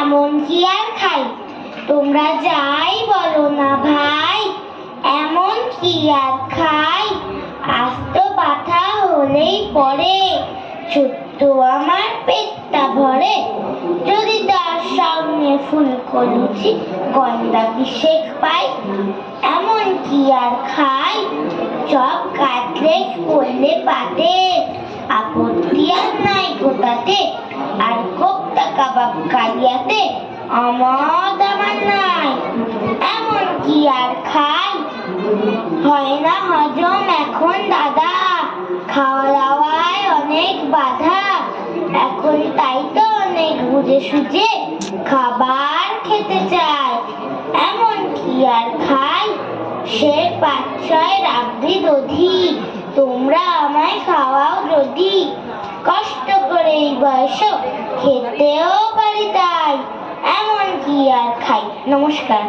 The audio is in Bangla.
এমন কি আর খাই? তোমরা যাই বলো না ভাই, এমন কি আর খাই? আস্ত ব্যথা হলেই পরে ছোট্ট আমার পেটটা ভরে। যদি তার সামনে ফুলকো লুচি গন্ধা বিশেক পাই, এমন কি আর খাই? চপ কাটলেট করলে পাতে, আপত্তি আর নাই গোটাতে। আর কোপ্তা কাবাব কালিয়াতে, আমোদ আমার নাই। এমন কি আর খাই? হয় না হজম এখন দাদা, খাওয়া দাওয়ায় অনেক বাধা। এখন তাই তো অনেক বুঝে সুঝে খাবার খেতে চাই। এমন কি আর খাই? সে ৫-৬ রাবড়ি দধি, তোমরা আমায় খাওয়াও যদি। কষ্ট করে এই বয়সে খেতেও পারি তাই। এমন কি আর খাই? নমস্কার।